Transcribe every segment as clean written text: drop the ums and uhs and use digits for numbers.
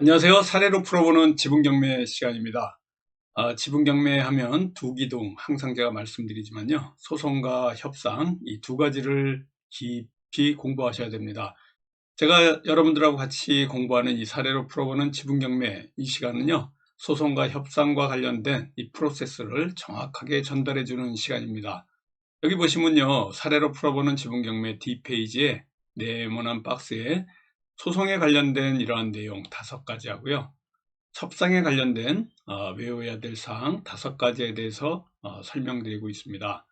안녕하세요. 사례로 풀어보는 지분경매 시간입니다. 지분경매 하면 두 기둥, 항상 제가 말씀드리지만요. 소송과 협상, 이 두 가지를 깊이 공부하셔야 됩니다. 제가 여러분들하고 같이 공부하는 이 사례로 풀어보는 지분경매 이 시간은요. 소송과 협상과 관련된 이 프로세스를 정확하게 전달해 주는 시간입니다. 여기 보시면요. 사례로 풀어보는 지분경매 D페이지에 네모난 박스에 소송에 관련된 이러한 내용 5가지 하고요. 협상에 관련된 외워야 될 사항 5가지에 대해서 설명드리고 있습니다.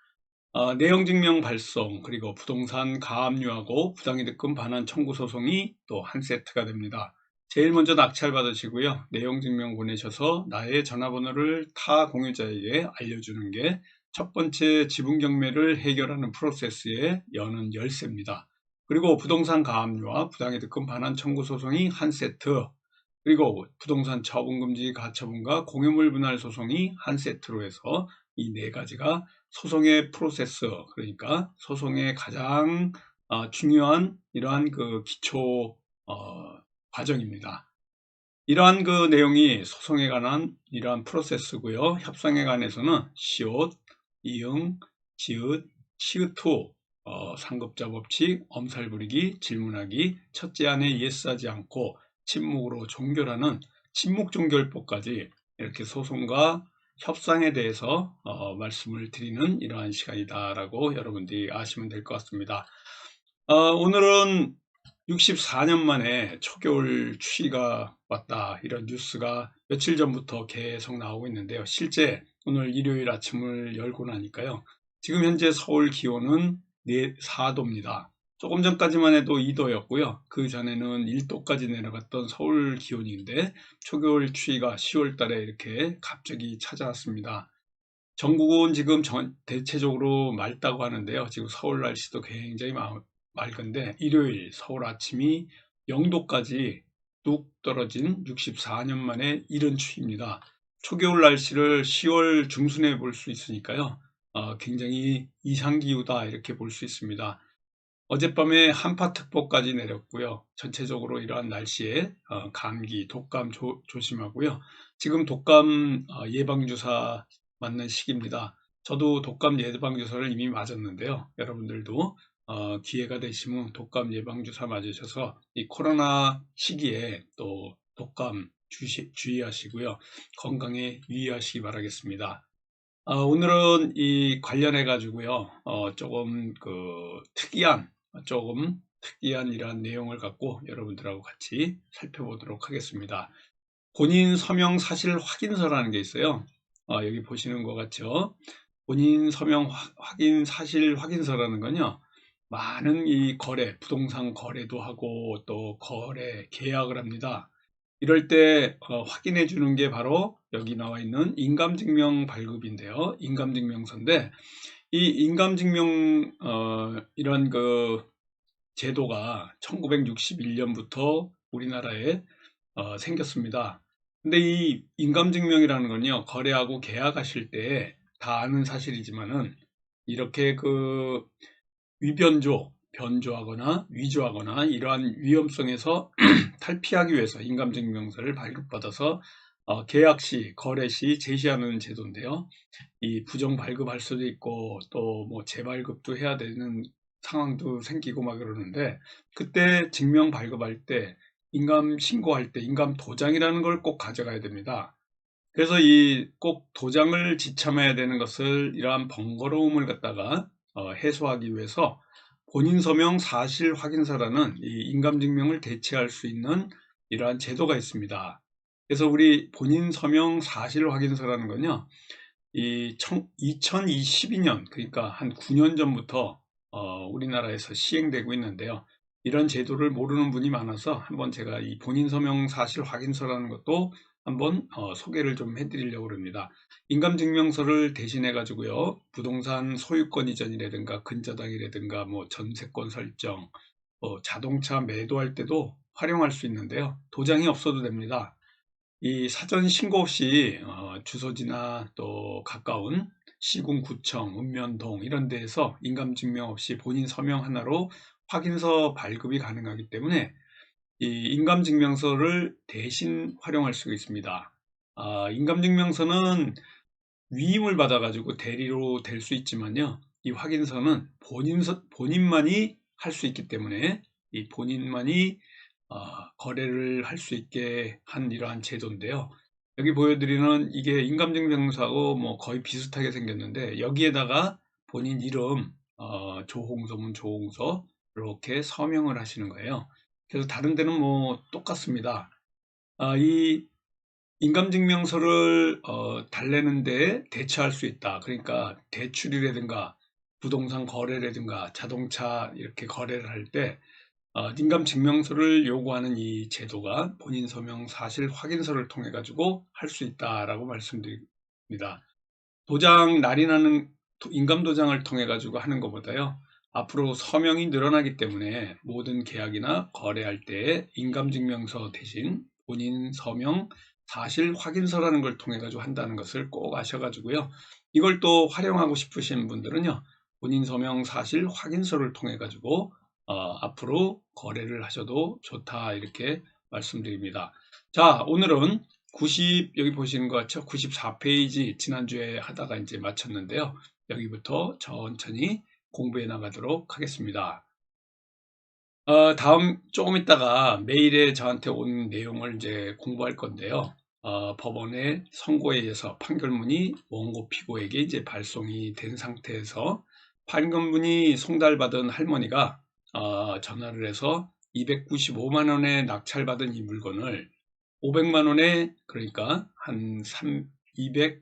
내용 증명 발송, 그리고 부동산 가압류하고 부당이득금 반환 청구 소송이 또 한 세트가 됩니다. 제일 먼저 낙찰 받으시고요. 내용 증명 보내셔서 나의 전화번호를 타 공유자에게 알려주는 게 첫 번째 지분 경매를 해결하는 프로세스의 여는 열쇠입니다. 그리고 부동산 가압류와 부당이득금 반환 청구 소송이 한 세트, 그리고 부동산 처분금지 가처분과 공유물 분할 소송이 한 세트로 해서 이 네 가지가 소송의 프로세스, 그러니까 소송의 가장 중요한 이러한 그 기초 과정입니다. 이러한 그 내용이 소송에 관한 이러한 프로세스고요. 협상에 관해서는 시옷, 이응, 지읒, 시읒후, 상급자 법칙, 엄살 부리기, 질문하기, 첫째 안에 예스하지 않고 침묵으로 종결하는 침묵 종결법까지 이렇게 소송과 협상에 대해서 말씀을 드리는 이러한 시간이다라고 여러분들이 아시면 될 것 같습니다. 오늘은 64년 만에 초겨울 추위가 왔다, 이런 뉴스가 며칠 전부터 계속 나오고 있는데요. 실제 오늘 일요일 아침을 열고 나니까요. 지금 현재 서울 기온은 4도입니다. 조금 전까지만 해도 2도였고요. 그 전에는 1도까지 내려갔던 서울 기온인데 초겨울 추위가 10월 달에 이렇게 갑자기 찾아왔습니다. 전국은 지금 대체적으로 맑다고 하는데요. 지금 서울 날씨도 굉장히 맑은데 일요일 서울 아침이 0도까지 뚝 떨어진 64년 만에 이른 추위입니다. 초겨울 날씨를 10월 중순에 볼 수 있으니까요. 굉장히 이상기후다 이렇게 볼 수 있습니다. 어젯밤에 한파특보까지 내렸고요. 전체적으로 이러한 날씨에 감기, 독감 조심하고요. 지금 독감 예방주사 맞는 시기입니다. 저도 독감 예방주사를 이미 맞았는데요. 여러분들도 기회가 되시면 독감 예방주사 맞으셔서 이 코로나 시기에 또 독감 주의하시고요. 건강에 유의하시기 바라겠습니다. 오늘은 이 관련해 가지고요. 조금 특이한 이러한 내용을 갖고 여러분들하고 같이 살펴보도록 하겠습니다. 본인 서명 사실 확인서라는 게 있어요. 여기 보시는 것 같죠? 본인 서명 사실 확인서라는 건요. 많은 이 부동산 거래도 하고 또 계약을 합니다. 이럴 때 확인해 주는 게 바로 여기 나와 있는 인감증명 발급인데요. 인감증명서인데 이 인감증명 이런 그 제도가 1961년부터 우리나라에 생겼습니다. 근데 이 인감증명이라는 건요, 거래하고 계약하실 때 다 아는 사실이지만은 이렇게 그 변조하거나 위조하거나 이러한 위험성에서 탈피하기 위해서 인감증명서를 발급받아서 계약 시, 거래 시 제시하는 제도인데요. 이 부정 발급할 수도 있고 또 뭐 재발급도 해야 되는 상황도 생기고 막 그러는데, 그때 증명 발급할 때 인감 신고할 때 인감 도장이라는 걸 꼭 가져가야 됩니다. 그래서 이 꼭 도장을 지참해야 되는 것을 이러한 번거로움을 갖다가 해소하기 위해서 본인 서명 사실 확인서라는 이 인감증명을 대체할 수 있는 이러한 제도가 있습니다. 그래서 우리 본인 서명 사실 확인서라는 건요, 2022년, 그러니까 한 9년 전부터 우리나라에서 시행되고 있는데요. 이런 제도를 모르는 분이 많아서 한번 제가 이 본인 서명 사실 확인서라는 것도 한번 소개를 좀 해드리려고 합니다. 인감증명서를 대신해 가지고요, 부동산 소유권 이전이라든가 근저당이라든가 뭐 전세권 설정, 자동차 매도할 때도 활용할 수 있는데요. 도장이 없어도 됩니다. 이 사전 신고 없이 주소지나 또 가까운 시군 구청, 읍면동 이런 데에서 인감증명 없이 본인 서명 하나로 확인서 발급이 가능하기 때문에 이 인감증명서를 대신 활용할 수가 있습니다. 인감증명서는 위임을 받아가지고 대리로 될 수 있지만요. 이 확인서는 본인만이 할 수 있기 때문에 이 본인만이 거래를 할 수 있게 한 이러한 제도인데요. 여기 보여드리는 이게 인감증명서하고 뭐 거의 비슷하게 생겼는데 여기에다가 본인 이름, 조홍서면 조홍서 이렇게 서명을 하시는 거예요. 그래서 다른 데는 뭐 똑같습니다. 이 인감증명서를 달래는데 대처할 수 있다. 그러니까 대출이라든가 부동산 거래라든가 자동차 이렇게 거래를 할 때 인감증명서를 요구하는 이 제도가 본인 서명 사실 확인서를 통해 가지고 할 수 있다라고 말씀드립니다. 도장 날인하는 인감도장을 통해 가지고 하는 것보다요. 앞으로 서명이 늘어나기 때문에 모든 계약이나 거래할 때 인감증명서 대신 본인 서명 사실 확인서라는 걸 통해 가지고 한다는 것을 꼭 아셔가지고요. 이걸 또 활용하고 싶으신 분들은요. 본인 서명 사실 확인서를 통해 가지고 앞으로 거래를 하셔도 좋다 이렇게 말씀드립니다. 자, 오늘은 여기 보시는 것 같죠? 94페이지 지난주에 하다가 이제 마쳤는데요. 여기부터 천천히 공부해 나가도록 하겠습니다. 다음 조금 있다가 메일에 저한테 온 내용을 이제 공부할 건데요. 법원의 선고에 의해서 판결문이 원고 피고에게 이제 발송이 된 상태에서 판결문이 송달받은 할머니가 전화를 해서 295만 원에 낙찰받은 이 물건을 500만 원에 그러니까 한 205만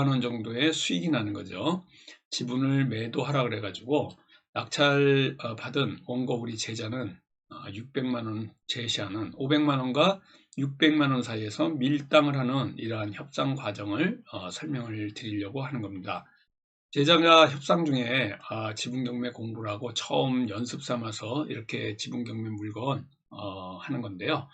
원 정도의 수익이 나는 거죠. 지분을 매도하라 그래가지고 낙찰 받은 원고 우리 제자는 600만 원 제시하는 500만 원과 600만 원 사이에서 밀당을 하는 이러한 협상 과정을 설명을 드리려고 하는 겁니다. 제자가 협상 중에 지분경매 공부를 하고 처음 연습 삼아서 이렇게 지분경매 물건 하는 건데요.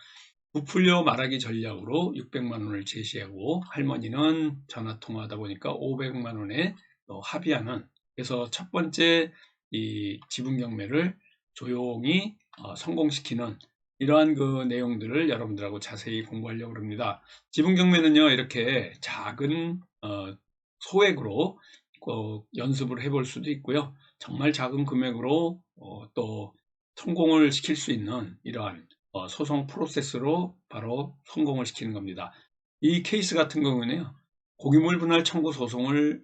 부풀려 말하기 전략으로 600만 원을 제시하고 할머니는 전화 통화하다 보니까 500만 원에 합의하는, 그래서 첫 번째 이 지분 경매를 조용히 성공시키는 이러한 그 내용들을 여러분들하고 자세히 공부하려고 합니다. 지분 경매는요 이렇게 작은 소액으로 연습을 해볼 수도 있고요. 정말 작은 금액으로 또 성공을 시킬 수 있는 이러한 소송 프로세스로 바로 성공을 시키는 겁니다. 이 케이스 같은 경우는요. 고기물 분할 청구 소송을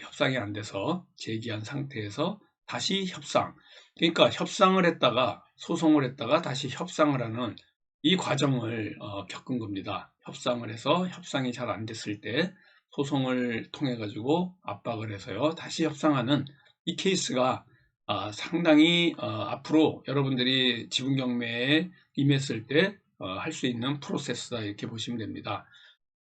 협상이 안 돼서 제기한 상태에서 다시 협상, 그러니까 협상을 했다가 소송을 했다가 다시 협상을 하는 이 과정을 겪은 겁니다. 협상을 해서 협상이 잘 안 됐을 때 소송을 통해 가지고 압박을 해서요 다시 협상하는 이 케이스가 상당히 앞으로 여러분들이 지분 경매에 임했을 때 할 수 있는 프로세스다 이렇게 보시면 됩니다.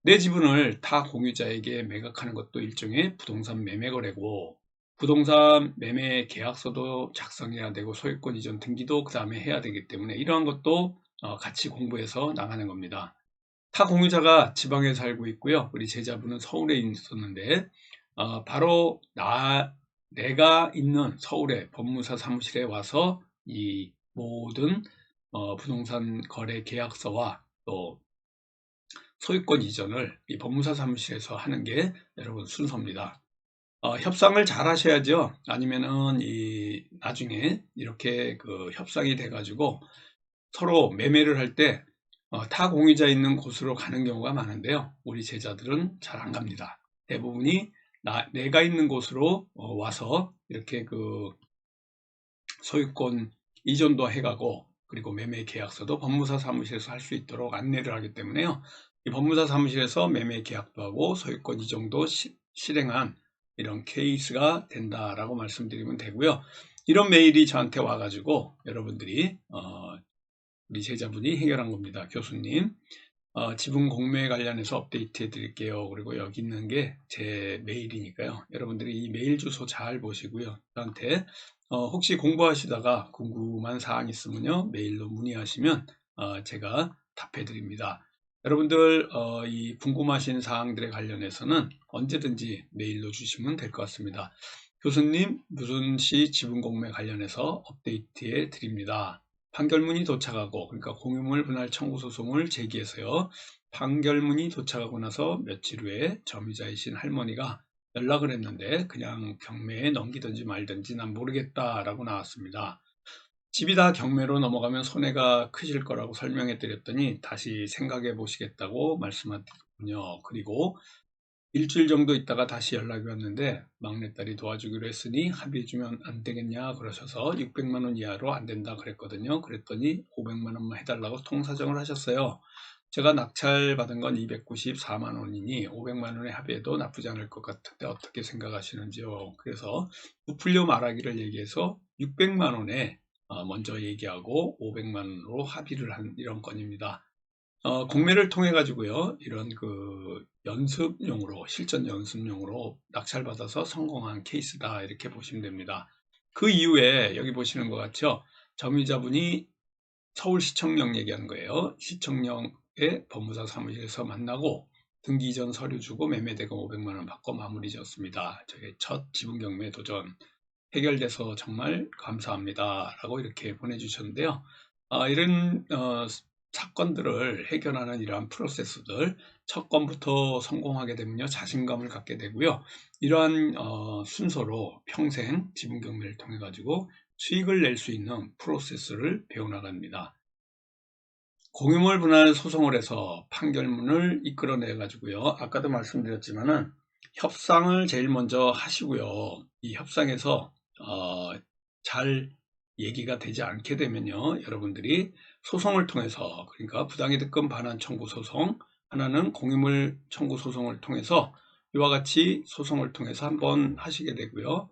내 지분을 타 공유자에게 매각하는 것도 일종의 부동산 매매 거래고, 부동산 매매 계약서도 작성해야 되고 소유권 이전 등기도 그 다음에 해야 되기 때문에 이러한 것도 같이 공부해서 나가는 겁니다. 타 공유자가 지방에 살고 있고요. 우리 제자분은 서울에 있었는데 바로 내가 있는 서울의 법무사 사무실에 와서 이 모든 부동산 거래 계약서와 또 소유권 이전을 이 법무사 사무실에서 하는 게 여러분 순서입니다. 협상을 잘 하셔야죠. 아니면은 나중에 이렇게 그 협상이 돼 가지고 서로 매매를 할 때 타 공유자 있는 곳으로 가는 경우가 많은데요. 우리 제자들은 잘 안 갑니다. 대부분이 내가 있는 곳으로 와서 이렇게 그 소유권 이전도 해가고 그리고 매매 계약서도 법무사 사무실에서 할 수 있도록 안내를 하기 때문에요. 이 법무사 사무실에서 매매 계약도 하고 소유권 이전도 실행한 이런 케이스가 된다라고 말씀드리면 되고요. 이런 메일이 저한테 와가지고 여러분들이 우리 제자분이 해결한 겁니다. 교수님, 지분 공매에 관련해서 업데이트 해 드릴게요. 그리고 여기 있는 게 제 메일이니까요. 여러분들이 이 메일 주소 잘 보시고요. 저한테 혹시 공부하시다가 궁금한 사항 있으면요. 메일로 문의하시면 제가 답해 드립니다. 여러분들 이 궁금하신 사항들에 관련해서는 언제든지 메일로 주시면 될 것 같습니다. 교수님, 무슨 시 지분 공매 관련해서 업데이트해 드립니다. 판결문이 도착하고, 그러니까 공유물 분할 청구 소송을 제기해서요. 판결문이 도착하고 나서 며칠 후에 점유자이신 할머니가 연락을 했는데 그냥 경매에 넘기든지 말든지 난 모르겠다라고 나왔습니다. 집이 다 경매로 넘어가면 손해가 크실 거라고 설명해 드렸더니 다시 생각해 보시겠다고 말씀하셨군요. 그리고 일주일 정도 있다가 다시 연락이 왔는데 막내딸이 도와주기로 했으니 합의해 주면 안 되겠냐 그러셔서 600만 원 이하로 안 된다 그랬거든요. 그랬더니 500만 원만 해달라고 통사정을 하셨어요. 제가 낙찰 받은 건 294만 원이니 500만 원에 합의해도 나쁘지 않을 것 같은데 어떻게 생각하시는지요? 그래서 부풀려 말하기를 얘기해서 600만 원에 먼저 얘기하고 500만 원으로 합의를 한 이런 건입니다. 공매를 통해 가지고요, 이런 연습용으로, 실전 연습용으로 낙찰받아서 성공한 케이스다, 이렇게 보시면 됩니다. 그 이후에 여기 보시는 것 같죠? 점유자분이 서울시청령 얘기하는 거예요. 시청령의 법무사 사무실에서 만나고 등기 이전 서류 주고 매매대금 500만 원 받고 마무리 지었습니다. 저의 첫 지분경매 도전 해결돼서 정말 감사합니다. 라고 이렇게 보내주셨는데요. 이런 사건들을 해결하는 이러한 프로세스들, 첫 건부터 성공하게 되면요, 자신감을 갖게 되고요. 이러한 순서로 평생 지분경매를 통해 가지고 수익을 낼 수 있는 프로세스를 배워나갑니다. 공유물 분할 소송을 해서 판결문을 이끌어내 가지고요. 아까도 말씀드렸지만은 협상을 제일 먼저 하시고요. 이 협상에서 잘 얘기가 되지 않게 되면요, 여러분들이 소송을 통해서, 그러니까 부당이득금 반환 청구 소송, 하나는 공유물 청구 소송을 통해서 이와 같이 소송을 통해서 한번 하시게 되고요.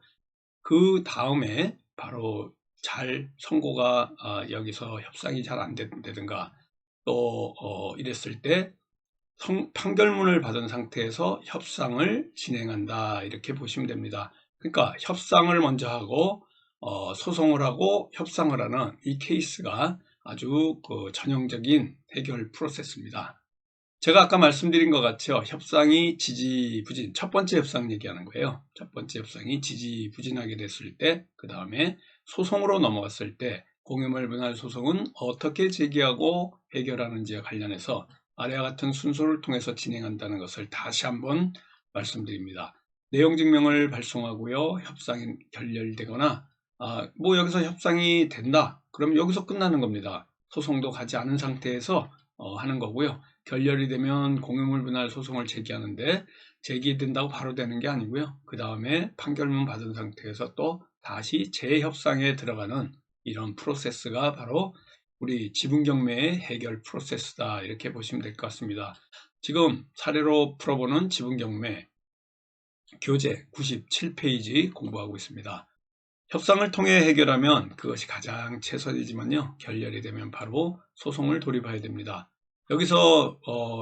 그 다음에 바로 잘 선고가 여기서 협상이 잘 안 되든가 또 이랬을 때 판결문을 받은 상태에서 협상을 진행한다, 이렇게 보시면 됩니다. 그러니까 협상을 먼저 하고 소송을 하고 협상을 하는 이 케이스가 아주 전형적인 해결 프로세스입니다. 제가 아까 말씀드린 것 같죠. 협상이 지지부진, 첫 번째 협상 얘기하는 거예요. 첫 번째 협상이 지지부진하게 됐을 때, 그 다음에 소송으로 넘어갔을 때 공유물 분할 소송은 어떻게 제기하고 해결하는지와 관련해서 아래와 같은 순서를 통해서 진행한다는 것을 다시 한번 말씀드립니다. 내용 증명을 발송하고요, 협상이 결렬되거나 뭐 여기서 협상이 된다, 그럼 여기서 끝나는 겁니다. 소송도 가지 않은 상태에서 하는 거고요. 결렬이 되면 공유물 분할 소송을 제기하는데, 제기된다고 바로 되는 게 아니고요. 그 다음에 판결문 받은 상태에서 또 다시 재협상에 들어가는 이런 프로세스가 바로 우리 지분경매의 해결 프로세스다, 이렇게 보시면 될 것 같습니다. 지금 사례로 풀어보는 지분경매 교재 97페이지 공부하고 있습니다. 협상을 통해 해결하면 그것이 가장 최선이지만요, 결렬이 되면 바로 소송을 돌입해야 됩니다. 여기서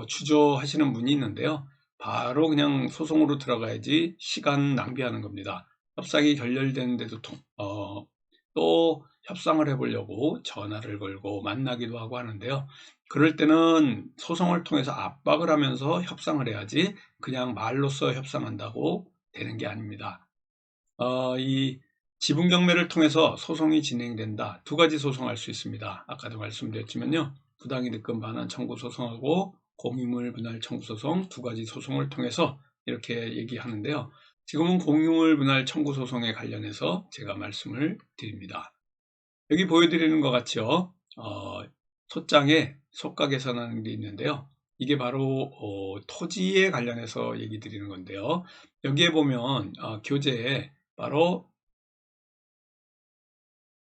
주저하시는 분이 있는데요, 바로 그냥 소송으로 들어가야지 시간 낭비하는 겁니다. 협상이 결렬되는데도 또 협상을 해보려고 전화를 걸고 만나기도 하고 하는데요, 그럴 때는 소송을 통해서 압박을 하면서 협상을 해야지 그냥 말로써 협상한다고 되는 게 아닙니다. 이 지분경매를 통해서 소송이 진행된다. 두 가지 소송할 수 있습니다. 아까도 말씀드렸지만요, 부당이득금 반환 청구 소송하고 공유물 분할 청구 소송, 두 가지 소송을 통해서 이렇게 얘기하는데요. 지금은 공유물 분할 청구 소송에 관련해서 제가 말씀을 드립니다. 여기 보여드리는 것 같죠? 소장에 소가 계산하는 게 있는데요. 이게 바로 토지에 관련해서 얘기 드리는 건데요. 여기에 보면 교재에 바로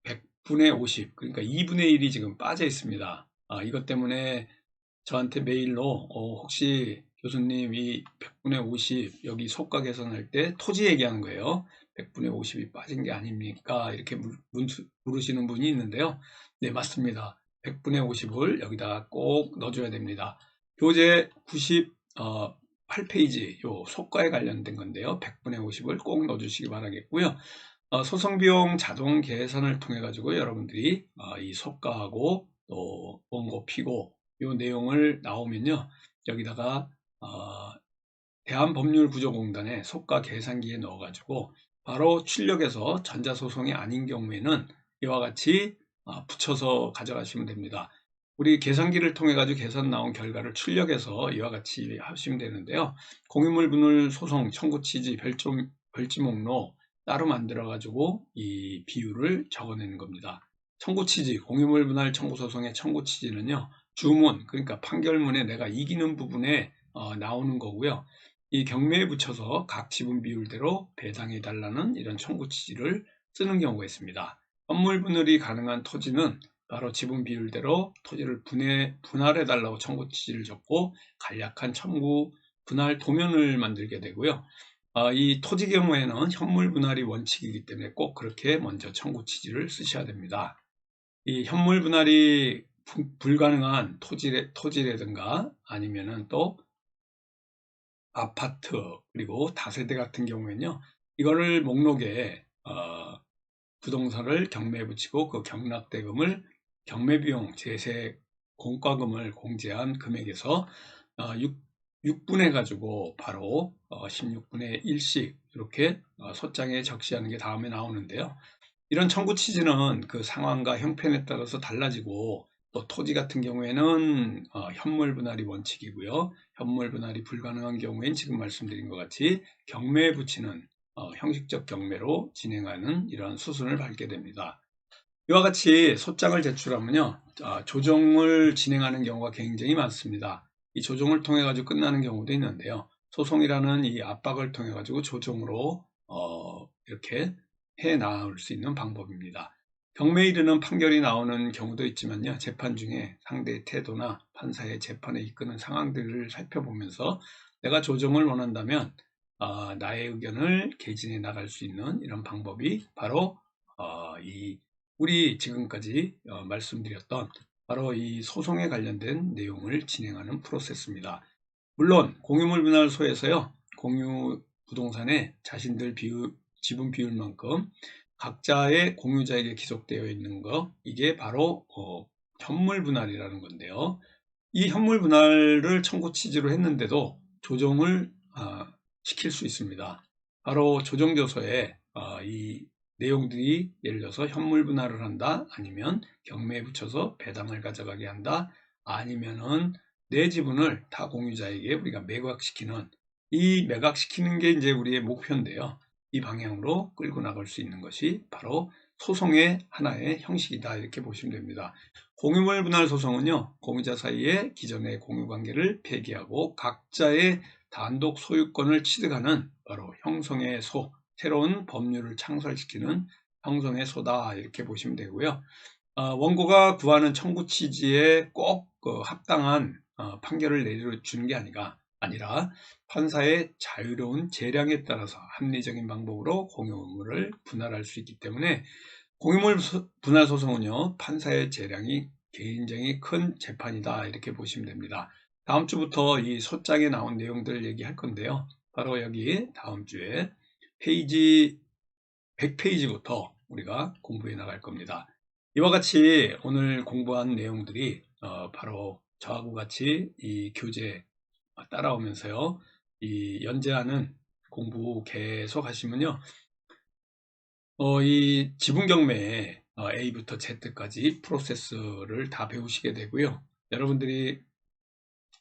100분의 50, 그러니까 2분의 1이 지금 빠져 있습니다. 이것 때문에 저한테 메일로 혹시 교수님 이 100분의 50 여기 소가 계산할 때 토지 얘기하는 거예요. 100분의 50이 빠진 게 아닙니까? 이렇게 물으시는 분이 있는데요. 네, 맞습니다. 100분의 50을 여기다가 꼭 넣어줘야 됩니다. 교재 98페이지 요 소가에 관련된 건데요. 100분의 50을 꼭 넣어주시기 바라겠고요. 소송비용 자동 계산을 통해 가지고 여러분들이 이 소가하고 또 원고 피고 이 내용을 나오면요, 여기다가 대한법률구조공단의 소가 계산기에 넣어 가지고 바로 출력해서 전자소송이 아닌 경우에는 이와 같이 붙여서 가져가시면 됩니다. 우리 계산기를 통해 가지고 계산 나온 결과를 출력해서 이와 같이 하시면 되는데요. 공유물 분할 소송 청구 취지 별지 목록 따로 만들어 가지고 이 비율을 적어내는 겁니다. 청구 취지, 공유물 분할 청구 소송의 청구 취지는요, 주문, 그러니까 판결문에 내가 이기는 부분에 나오는 거고요. 이 경매에 붙여서 각 지분 비율대로 배당해 달라는 이런 청구 취지를 쓰는 경우가 있습니다. 현물 분할이 가능한 토지는 바로 지분 비율대로 토지를 분할해 달라고 청구 취지를 적고 간략한 청구 분할 도면을 만들게 되고요. 이 토지 경우에는 현물 분할이 원칙이기 때문에 꼭 그렇게 먼저 청구 취지를 쓰셔야 됩니다. 이 현물 분할이 불가능한 토지라든가 아니면은 또 아파트 그리고 다세대 같은 경우에는요, 이거를 목록에 부동산을 경매에 붙이고 그 경락대금을 경매비용 제세 공과금을 공제한 금액에서 6분해 가지고 바로 16분의 1씩 이렇게 소장에 적시하는 게 다음에 나오는데요. 이런 청구 취지는 그 상황과 형편에 따라서 달라지고, 또 토지 같은 경우에는 현물 분할이 원칙이고요. 현물 분할이 불가능한 경우엔 지금 말씀드린 것 같이 경매에 붙이는 형식적 경매로 진행하는 이러한 수순을 밟게 됩니다. 이와 같이 소장을 제출하면요, 조정을 진행하는 경우가 굉장히 많습니다. 이 조정을 통해 가지고 끝나는 경우도 있는데요. 소송이라는 이 압박을 통해 가지고 조정으로 이렇게 해 나올 수 있는 방법입니다. 경매에 이르는 판결이 나오는 경우도 있지만요, 재판 중에 상대의 태도나 판사의 재판에 이끄는 상황들을 살펴보면서 내가 조정을 원한다면 나의 의견을 개진해 나갈 수 있는 이런 방법이 바로 우리 지금까지 말씀드렸던 바로 이 소송에 관련된 내용을 진행하는 프로세스입니다. 물론 공유물 분할소에서요, 공유 부동산에 자신들 지분 비율만큼 각자의 공유자에게 기속되어 있는 거, 이게 바로 현물 분할이라는 건데요. 이 현물 분할을 청구 취지로 했는데도 조정을 시킬 수 있습니다. 바로 조정조서에 이 내용들이 예를 들어서 현물 분할을 한다, 아니면 경매에 붙여서 배당을 가져가게 한다, 아니면은 내 지분을 타 공유자에게 우리가 매각시키는, 이 매각시키는 게 이제 우리의 목표인데요. 이 방향으로 끌고 나갈 수 있는 것이 바로 소송의 하나의 형식이다, 이렇게 보시면 됩니다. 공유물 분할 소송은요, 공유자 사이의 기존의 공유관계를 폐기하고 각자의 단독 소유권을 취득하는 바로 형성의 소, 새로운 법률을 창설시키는 형성의 소다, 이렇게 보시면 되고요. 원고가 구하는 청구 취지에 꼭 합당한 판결을 내려주는 게 아니라 판사의 자유로운 재량에 따라서 합리적인 방법으로 공유물을 분할할 수 있기 때문에, 공유물 분할 소송은요, 판사의 재량이 굉장히 큰 재판이다, 이렇게 보시면 됩니다. 다음 주부터 이 소장에 나온 내용들을 얘기할 건데요. 바로 여기 다음 주에 페이지 100페이지부터 우리가 공부해 나갈 겁니다. 이와 같이 오늘 공부한 내용들이 바로 저하고 같이 이 교재 따라오면서요, 이 연재하는 공부 계속 하시면요, 이 지분 경매에 A부터 Z까지 프로세스를 다 배우시게 되고요. 여러분들이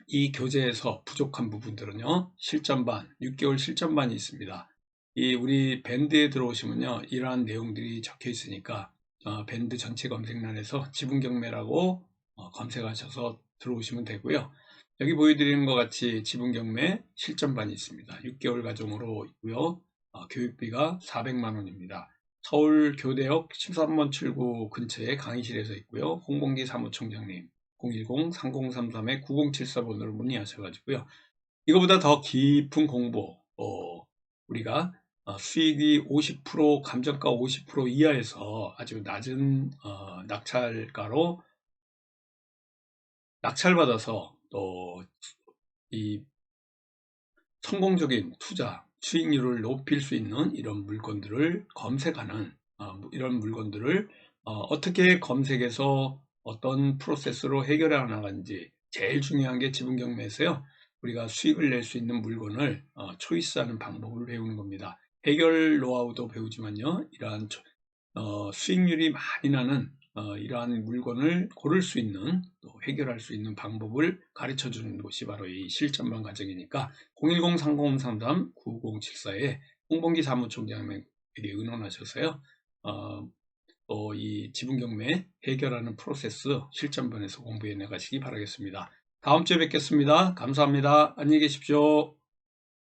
이 교재에서 부족한 부분들은요, 실전반, 6개월 실전반이 있습니다. 이 우리 밴드에 들어오시면요, 이러한 내용들이 적혀 있으니까 밴드 전체 검색란에서 지분 경매라고 검색하셔서 들어오시면 되고요. 여기 보여드리는 것 같이 지분 경매 실전반이 있습니다. 6개월 과정으로 있고요. 교육비가 400만 원입니다. 서울 교대역 13번 출구 근처에 강의실에서 있고요. 홍봉기 사무총장님 010-3033-9074번으로 문의하셔가지고요. 이거보다 더 깊은 공부, 우리가 수익이 50%, 감정가 50% 이하에서 아주 낮은 낙찰가로 낙찰받아서 또 이 성공적인 투자, 수익률을 높일 수 있는 이런 물건들을 검색하는, 이런 물건들을 어떻게 검색해서 어떤 프로세스로 해결해 나가는지, 제일 중요한 게 지분 경매에서요, 우리가 수익을 낼 수 있는 물건을 초이스하는 방법을 배우는 겁니다. 해결 노하우도 배우지만요, 이러한 수익률이 많이 나는 이러한 물건을 고를 수 있는, 또 해결할 수 있는 방법을 가르쳐 주는 곳이 바로 이 실전반 과정이니까 010-3033-9074에 홍범기 사무총장에게 의논하셔서요. 또 이 지분 경매 해결하는 프로세스 실전반에서 공부해 나가시기 바라겠습니다. 다음 주에 뵙겠습니다. 감사합니다. 안녕히 계십시오.